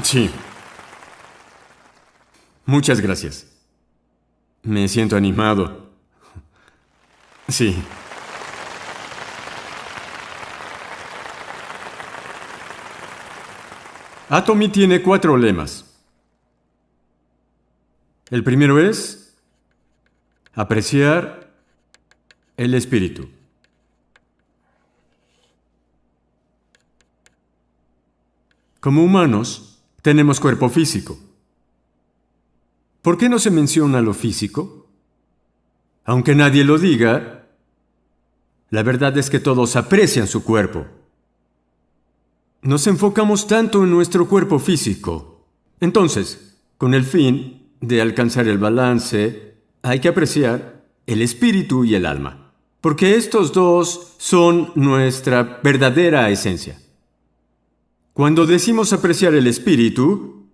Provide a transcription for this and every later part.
Sí. Muchas gracias. Me siento animado. Sí. Atomy tiene 4 lemas. El primero es apreciar el espíritu. Como humanos, tenemos cuerpo físico. ¿Por qué no se menciona lo físico? Aunque nadie lo diga, la verdad es que todos aprecian su cuerpo. Nos enfocamos tanto en nuestro cuerpo físico. Entonces, con el fin de alcanzar el balance, hay que apreciar el espíritu y el alma, porque estos dos son nuestra verdadera esencia. Cuando decimos apreciar el espíritu,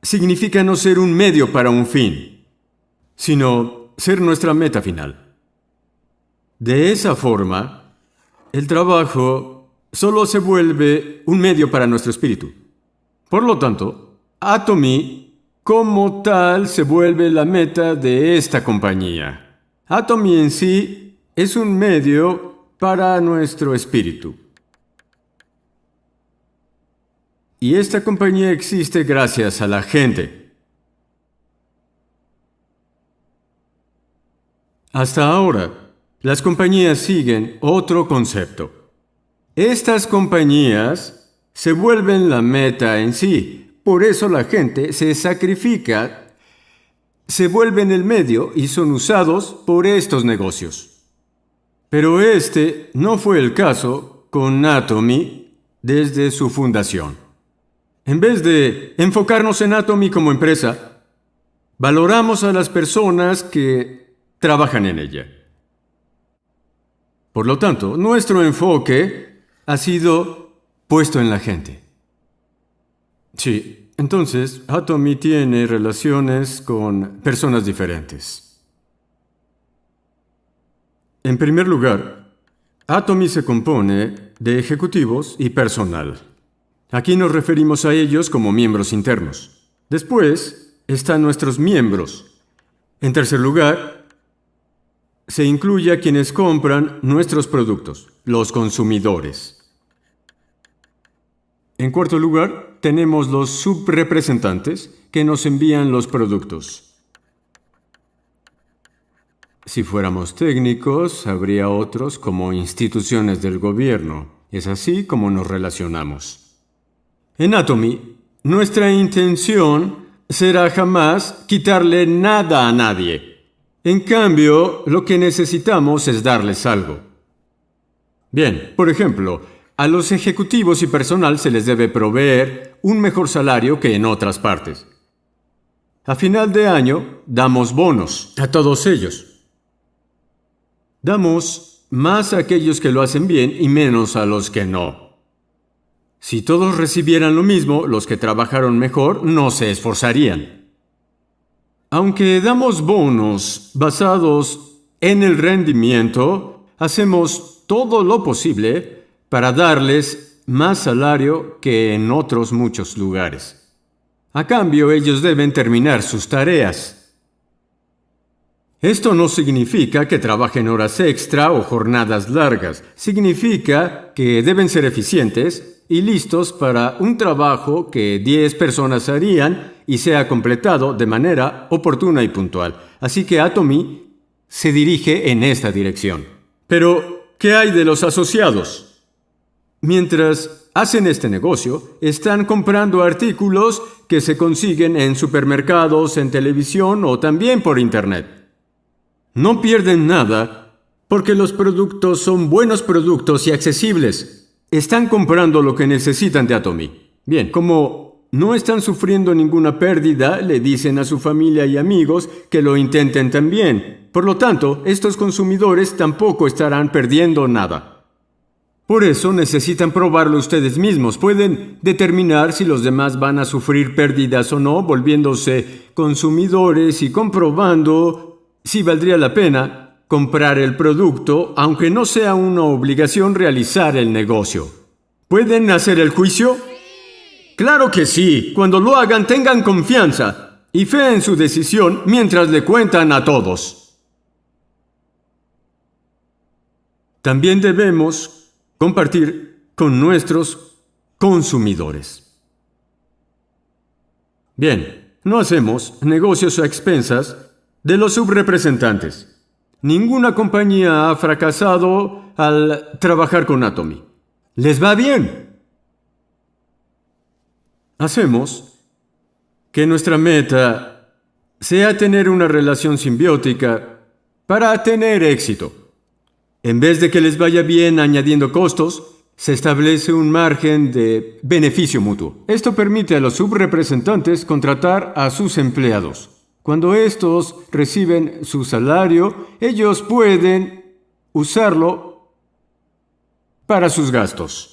significa no ser un medio para un fin, sino ser nuestra meta final. De esa forma, el trabajo solo se vuelve un medio para nuestro espíritu. Por lo tanto, Atomy, como tal, se vuelve la meta de esta compañía. Atomy en sí es un medio para nuestro espíritu. Y esta compañía existe gracias a la gente. Hasta ahora, las compañías siguen otro concepto. Estas compañías se vuelven la meta en sí. Por eso la gente se sacrifica, se vuelven el medio y son usados por estos negocios. Pero este no fue el caso con Atomy desde su fundación. En vez de enfocarnos en Atomy como empresa, valoramos a las personas que trabajan en ella. Por lo tanto, nuestro enfoque ha sido puesto en la gente. Sí, entonces Atomy tiene relaciones con personas diferentes. En primer lugar, Atomy se compone de ejecutivos y personal. Aquí nos referimos a ellos como miembros internos. Después están nuestros miembros. En tercer lugar, se incluye a quienes compran nuestros productos, los consumidores. En cuarto lugar, tenemos los subrepresentantes que nos envían los productos. Si fuéramos técnicos, habría otros como instituciones del gobierno. Es así como nos relacionamos. En Atomy, nuestra intención será jamás quitarle nada a nadie. En cambio, lo que necesitamos es darles algo. Bien, por ejemplo, a los ejecutivos y personal se les debe proveer un mejor salario que en otras partes. A final de año, damos bonos a todos ellos. Damos más a aquellos que lo hacen bien y menos a los que no. Si todos recibieran lo mismo, los que trabajaron mejor no se esforzarían. Aunque damos bonos basados en el rendimiento, hacemos todo lo posible para darles más salario que en otros muchos lugares. A cambio, ellos deben terminar sus tareas. Esto no significa que trabajen horas extra o jornadas largas. Significa que deben ser eficientes y listos para un trabajo que 10 personas harían y sea completado de manera oportuna y puntual. Así que Atomy se dirige en esta dirección. Pero, ¿qué hay de los asociados? Mientras hacen este negocio, están comprando artículos que se consiguen en supermercados, en televisión o también por Internet. No pierden nada porque los productos son buenos productos y accesibles. Están comprando lo que necesitan de Atomy. Bien, como no están sufriendo ninguna pérdida, le dicen a su familia y amigos que lo intenten también. Por lo tanto, estos consumidores tampoco estarán perdiendo nada. Por eso necesitan probarlo ustedes mismos. Pueden determinar si los demás van a sufrir pérdidas o no, volviéndose consumidores y comprobando si valdría la pena comprar el producto, aunque no sea una obligación realizar el negocio. ¿Pueden hacer el juicio? Claro que sí. Cuando lo hagan, tengan confianza y fe en su decisión mientras le cuentan a todos. También debemos compartir con nuestros consumidores. Bien, no hacemos negocios a expensas de los subrepresentantes. Ninguna compañía ha fracasado al trabajar con Atomy. Les va bien. Hacemos que nuestra meta sea tener una relación simbiótica para tener éxito. En vez de que les vaya bien añadiendo costos, se establece un margen de beneficio mutuo. Esto permite a los subrepresentantes contratar a sus empleados. Cuando estos reciben su salario, ellos pueden usarlo para sus gastos.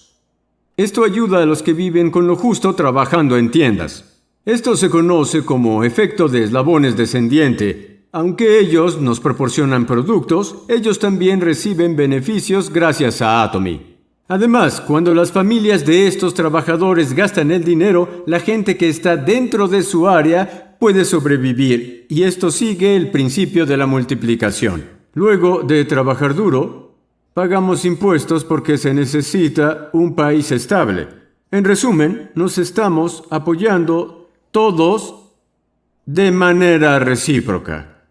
Esto ayuda a los que viven con lo justo trabajando en tiendas. Esto se conoce como efecto de eslabones descendiente. Aunque ellos nos proporcionan productos, ellos también reciben beneficios gracias a Atomy. Además, cuando las familias de estos trabajadores gastan el dinero, la gente que está dentro de su área puede sobrevivir, y esto sigue el principio de la multiplicación. Luego de trabajar duro, pagamos impuestos porque se necesita un país estable. En resumen, nos estamos apoyando todos de manera recíproca.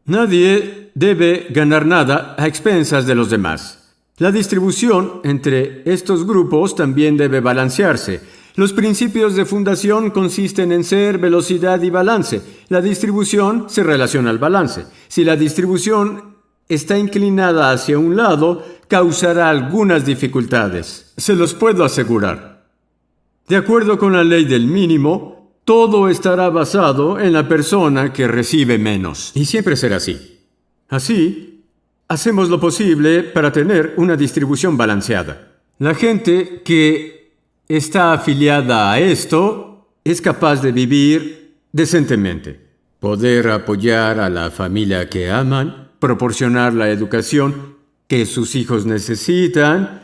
Nadie debe ganar nada a expensas de los demás. La distribución entre estos grupos también debe balancearse. Los principios de fundación consisten en ser, velocidad y balance. La distribución se relaciona al balance. Si la distribución está inclinada hacia un lado, causará algunas dificultades. Se los puedo asegurar. De acuerdo con la ley del mínimo, todo estará basado en la persona que recibe menos. Y siempre será así. Así, hacemos lo posible para tener una distribución balanceada. La gente que está afiliada a esto es capaz de vivir decentemente, poder apoyar a la familia que aman, proporcionar la educación que sus hijos necesitan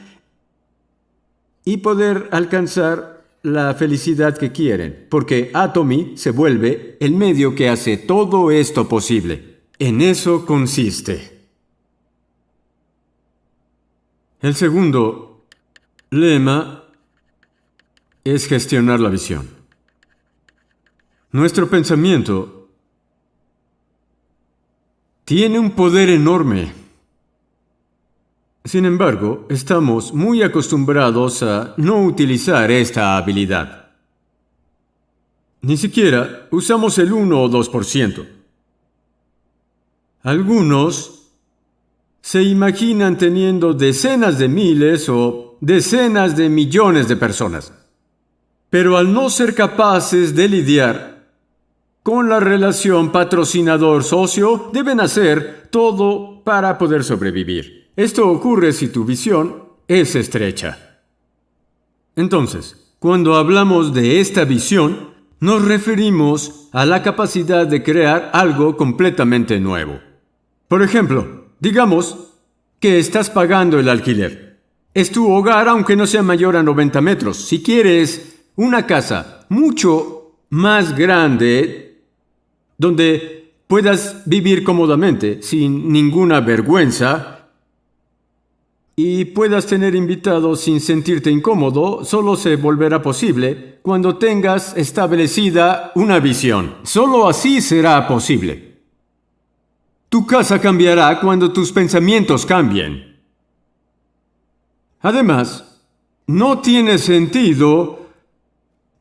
y poder alcanzar la felicidad que quieren, porque Atomy se vuelve el medio que hace todo esto posible. En eso consiste. El segundo lema es gestionar la visión. Nuestro pensamiento tiene un poder enorme. Sin embargo, estamos muy acostumbrados a no utilizar esta habilidad. Ni siquiera usamos el 1 o 2%. Algunos se imaginan teniendo decenas de miles o decenas de millones de personas. Pero al no ser capaces de lidiar con la relación patrocinador-socio, deben hacer todo para poder sobrevivir. Esto ocurre si tu visión es estrecha. Entonces, cuando hablamos de esta visión, nos referimos a la capacidad de crear algo completamente nuevo. Por ejemplo, digamos que estás pagando el alquiler. Es tu hogar aunque no sea mayor a 90 metros. Si quieres una casa mucho más grande, donde puedas vivir cómodamente, sin ninguna vergüenza, y puedas tener invitados sin sentirte incómodo, solo se volverá posible cuando tengas establecida una visión. Solo así será posible. Tu casa cambiará cuando tus pensamientos cambien. Además, no tiene sentido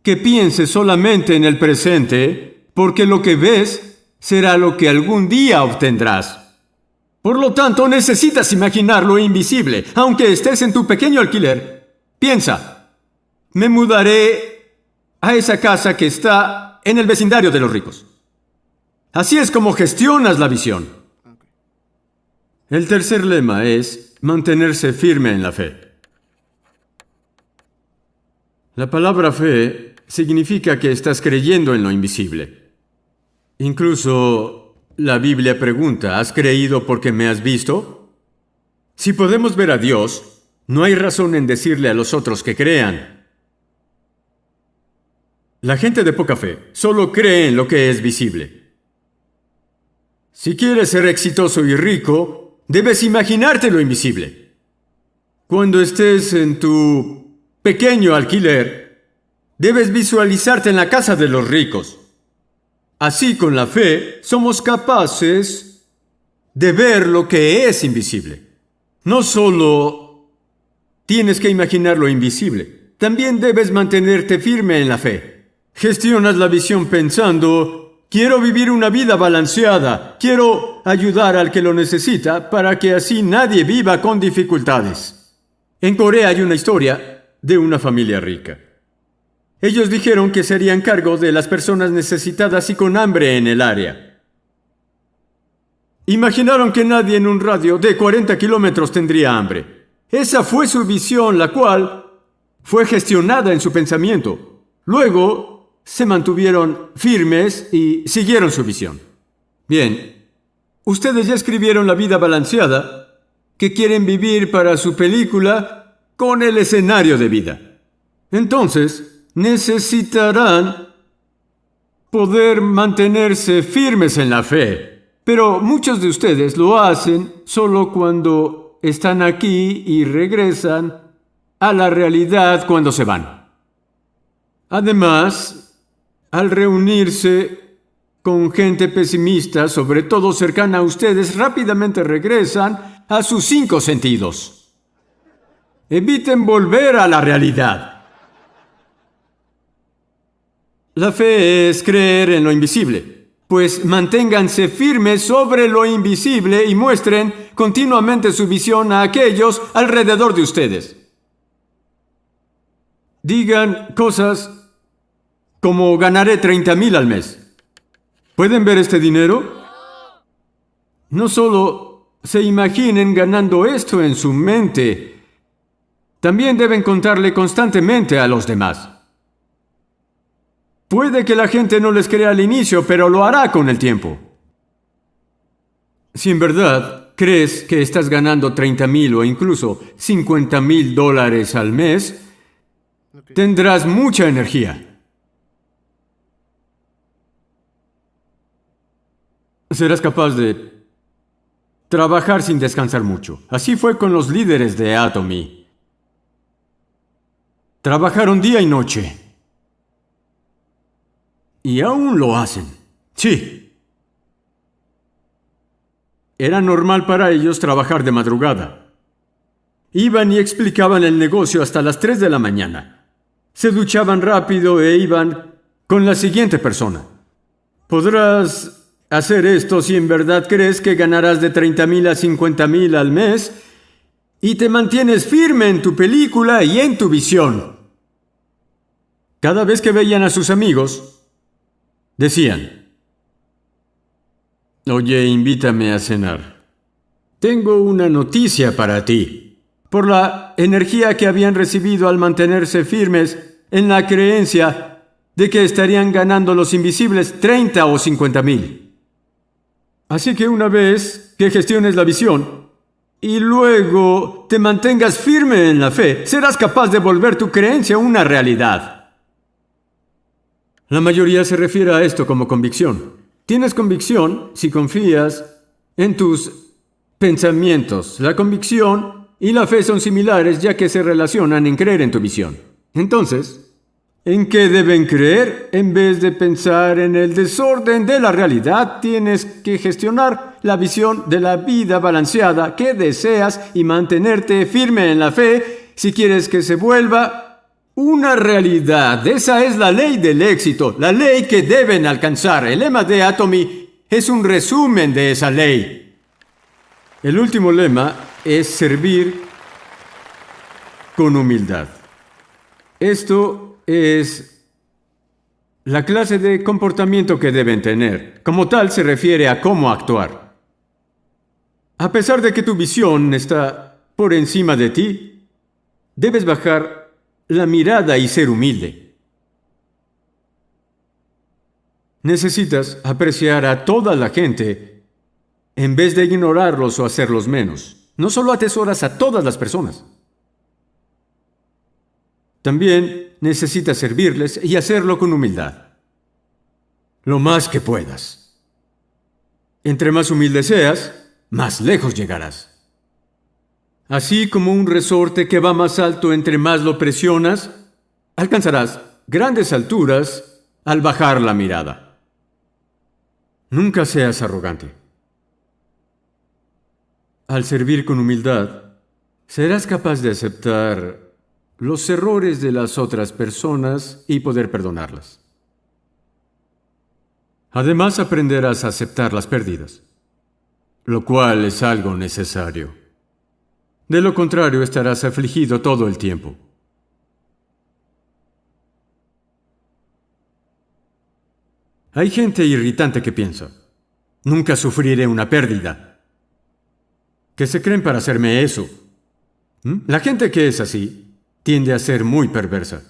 que pienses solamente en el presente, porque lo que ves será lo que algún día obtendrás. Por lo tanto, necesitas imaginar lo invisible, aunque estés en tu pequeño alquiler. Piensa, me mudaré a esa casa que está en el vecindario de los ricos. Así es como gestionas la visión. El tercer lema es mantenerse firme en la fe. La palabra fe significa que estás creyendo en lo invisible. Incluso la Biblia pregunta, ¿has creído porque me has visto? Si podemos ver a Dios, no hay razón en decirle a los otros que crean. La gente de poca fe solo cree en lo que es visible. Si quieres ser exitoso y rico, debes imaginarte lo invisible. Cuando estés en tu pequeño alquiler, debes visualizarte en la casa de los ricos. Así, con la fe, somos capaces de ver lo que es invisible. No solo tienes que imaginar lo invisible, también debes mantenerte firme en la fe. Gestionas la visión pensando: quiero vivir una vida balanceada, quiero ayudar al que lo necesita para que así nadie viva con dificultades. En Corea hay una historia de una familia rica. Ellos dijeron que se harían cargo de las personas necesitadas y con hambre en el área. Imaginaron que nadie en un radio de 40 kilómetros tendría hambre. Esa fue su visión, la cual fue gestionada en su pensamiento. Luego se mantuvieron firmes y siguieron su visión. Bien, ustedes ya escribieron la vida balanceada que quieren vivir para su película con el escenario de vida. Entonces, necesitarán poder mantenerse firmes en la fe. Pero muchos de ustedes lo hacen solo cuando están aquí y regresan a la realidad cuando se van. Además, al reunirse con gente pesimista, sobre todo cercana a ustedes, rápidamente regresan a sus 5 sentidos. Eviten volver a la realidad. La fe es creer en lo invisible, pues manténganse firmes sobre lo invisible y muestren continuamente su visión a aquellos alrededor de ustedes. Digan cosas como: ganaré 30,000 al mes. ¿Pueden ver este dinero? No solo se imaginen ganando esto en su mente, también deben contarle constantemente a los demás. Puede que la gente no les crea al inicio, pero lo hará con el tiempo. Si en verdad crees que estás ganando 30,000 o incluso $50,000 al mes, tendrás mucha energía. Serás capaz de trabajar sin descansar mucho. Así fue con los líderes de Atomy. Trabajaron día y noche. Y aún lo hacen. Sí. Era normal para ellos trabajar de madrugada. Iban y explicaban el negocio hasta las 3 de la mañana. Se duchaban rápido e iban con la siguiente persona. Podrás hacer esto si en verdad crees que ganarás de 30,000 a 50,000 al mes y te mantienes firme en tu película y en tu visión. Cada vez que veían a sus amigos, decían: oye, invítame a cenar. Tengo una noticia para ti. Por la energía que habían recibido al mantenerse firmes en la creencia de que estarían ganando los invisibles 30 o 50,000. Así que una vez que gestiones la visión y luego te mantengas firme en la fe, serás capaz de volver tu creencia una realidad. La mayoría se refiere a esto como convicción. Tienes convicción si confías en tus pensamientos. La convicción y la fe son similares ya que se relacionan en creer en tu visión. Entonces, ¿en qué deben creer? En vez de pensar en el desorden de la realidad, tienes que gestionar la visión de la vida balanceada que deseas y mantenerte firme en la fe si quieres que se vuelva una realidad. Esa es la ley del éxito, la ley que deben alcanzar. El lema de Atomy es un resumen de esa ley. El último lema es servir con humildad. Esto es la clase de comportamiento que deben tener. Como tal, se refiere a cómo actuar. A pesar de que tu visión está por encima de ti, debes bajar la mirada y ser humilde. Necesitas apreciar a toda la gente en vez de ignorarlos o hacerlos menos. No solo atesoras a todas las personas. También necesitas servirles y hacerlo con humildad. Lo más que puedas. Entre más humilde seas, más lejos llegarás. Así como un resorte que va más alto entre más lo presionas, alcanzarás grandes alturas al bajar la mirada. Nunca seas arrogante. Al servir con humildad, serás capaz de aceptar los errores de las otras personas y poder perdonarlas. Además, aprenderás a aceptar las pérdidas, lo cual es algo necesario. De lo contrario, estarás afligido todo el tiempo. Hay gente irritante que piensa, nunca sufriré una pérdida. ¿Qué se creen para hacerme eso? La gente que es así tiende a ser muy perversa.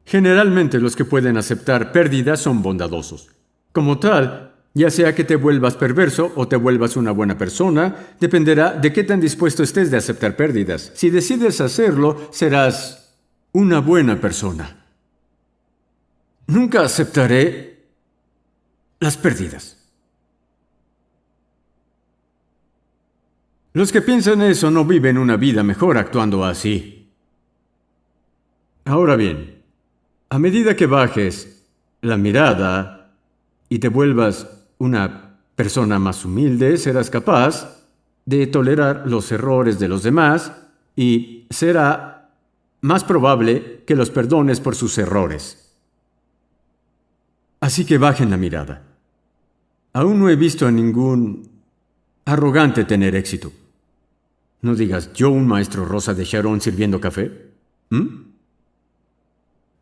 Generalmente los que pueden aceptar pérdidas son bondadosos. Como tal, ya sea que te vuelvas perverso o te vuelvas una buena persona, dependerá de qué tan dispuesto estés de aceptar pérdidas. Si decides hacerlo, serás una buena persona. Nunca aceptaré las pérdidas. Los que piensan eso no viven una vida mejor actuando así. Ahora bien, a medida que bajes la mirada y te vuelvas una persona más humilde, serás capaz de tolerar los errores de los demás y será más probable que los perdones por sus errores. Así que bajen la mirada. Aún no he visto a ningún arrogante tener éxito. No digas, ¿yo un maestro Rosa de Sharon sirviendo café?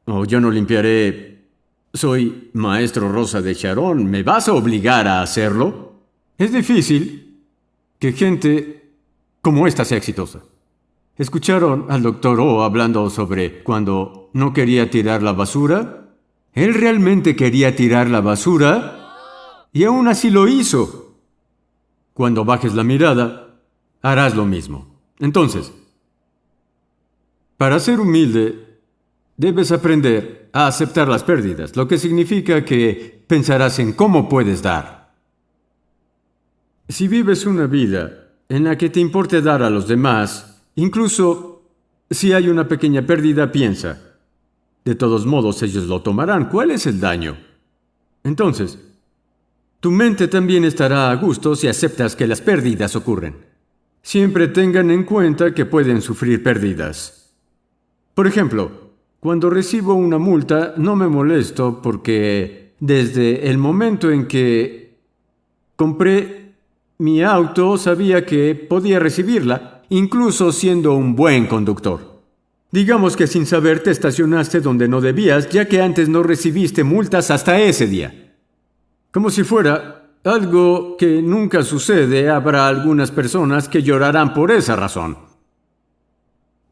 O yo no limpiaré. Soy maestro Rosa de Sharon. ¿Me vas a obligar a hacerlo? Es difícil que gente como esta sea exitosa. ¿Escucharon al Dr. O hablando sobre cuando no quería tirar la basura? Él realmente quería tirar la basura y aún así lo hizo. Cuando bajes la mirada, harás lo mismo. Entonces, para ser humilde, debes aprender a aceptar las pérdidas, lo que significa que pensarás en cómo puedes dar. Si vives una vida en la que te importe dar a los demás, incluso si hay una pequeña pérdida, piensa, de todos modos ellos lo tomarán, ¿cuál es el daño? Entonces, tu mente también estará a gusto si aceptas que las pérdidas ocurren. Siempre tengan en cuenta que pueden sufrir pérdidas. Por ejemplo, cuando recibo una multa, no me molesto porque desde el momento en que compré mi auto sabía que podía recibirla, incluso siendo un buen conductor. Digamos que sin saber te estacionaste donde no debías, ya que antes no recibiste multas hasta ese día. Como si fuera algo que nunca sucede, habrá algunas personas que llorarán por esa razón.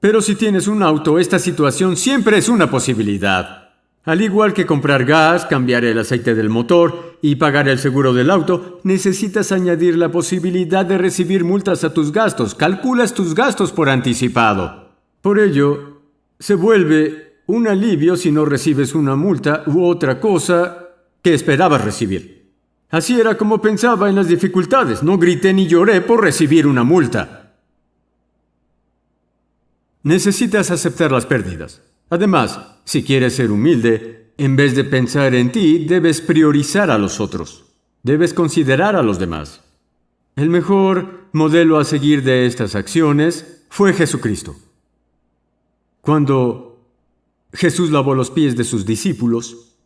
Pero si tienes un auto, esta situación siempre es una posibilidad. Al igual que comprar gas, cambiar el aceite del motor y pagar el seguro del auto, necesitas añadir la posibilidad de recibir multas a tus gastos. Calculas tus gastos por anticipado. Por ello, se vuelve un alivio si no recibes una multa u otra cosa que esperabas recibir. Así era como pensaba en las dificultades. No grité ni lloré por recibir una multa. Necesitas aceptar las pérdidas. Además, si quieres ser humilde, en vez de pensar en ti, debes priorizar a los otros. Debes considerar a los demás. El mejor modelo a seguir de estas acciones fue Jesucristo. Cuando Jesús lavó los pies de sus discípulos,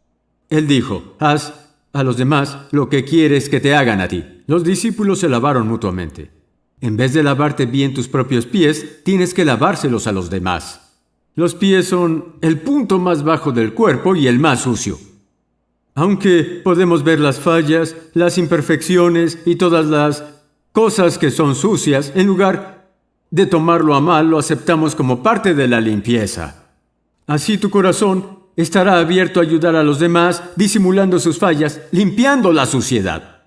Él dijo, haz a los demás lo que quieres que te hagan a ti. Los discípulos se lavaron mutuamente. En vez de lavarte bien tus propios pies, tienes que lavárselos a los demás. Los pies son el punto más bajo del cuerpo y el más sucio. Aunque podemos ver las fallas, las imperfecciones y todas las cosas que son sucias, en lugar de tomarlo a mal, lo aceptamos como parte de la limpieza. Así tu corazón estará abierto a ayudar a los demás, disimulando sus fallas, limpiando la suciedad.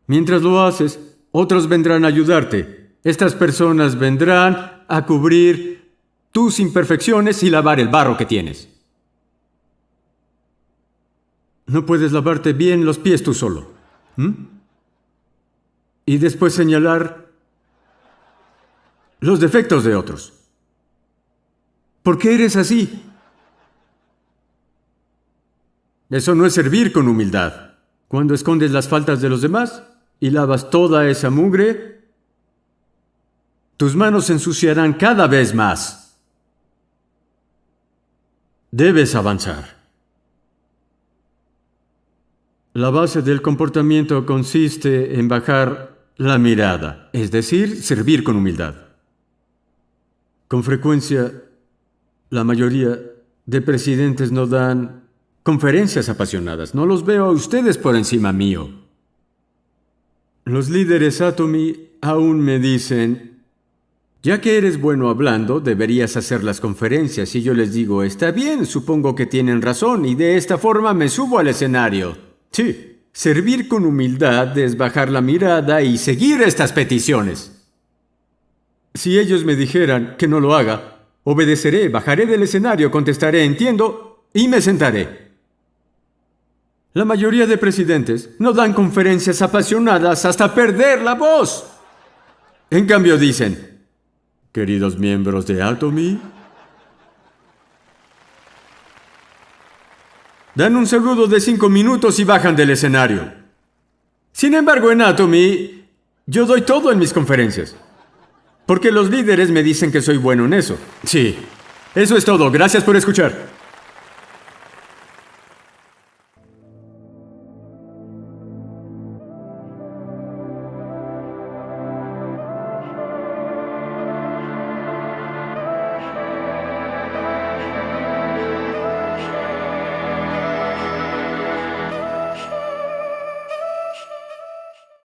Mientras lo haces, otros vendrán a ayudarte. Estas personas vendrán a cubrir tus imperfecciones y lavar el barro que tienes. No puedes lavarte bien los pies tú solo. Y después señalar los defectos de otros. ¿Por qué eres así? Eso no es servir con humildad. Cuando escondes las faltas de los demás y lavas toda esa mugre, tus manos se ensuciarán cada vez más. Debes avanzar. La base del comportamiento consiste en bajar la mirada, es decir, servir con humildad. Con frecuencia, la mayoría de presidentes no dan conferencias apasionadas. No los veo a ustedes por encima mío. Los líderes Atomy aún me dicen, ya que eres bueno hablando, deberías hacer las conferencias. Y yo les digo, está bien, supongo que tienen razón, y de esta forma me subo al escenario. Sí, servir con humildad es bajar la mirada y seguir estas peticiones. Si ellos me dijeran que no lo haga, obedeceré, bajaré del escenario, contestaré, entiendo, y me sentaré. La mayoría de presidentes no dan conferencias apasionadas hasta perder la voz. En cambio dicen, queridos miembros de Atomy, dan un saludo de 5 minutos y bajan del escenario. Sin embargo, en Atomy, yo doy todo en mis conferencias. Porque los líderes me dicen que soy bueno en eso. Sí, eso es todo. Gracias por escuchar.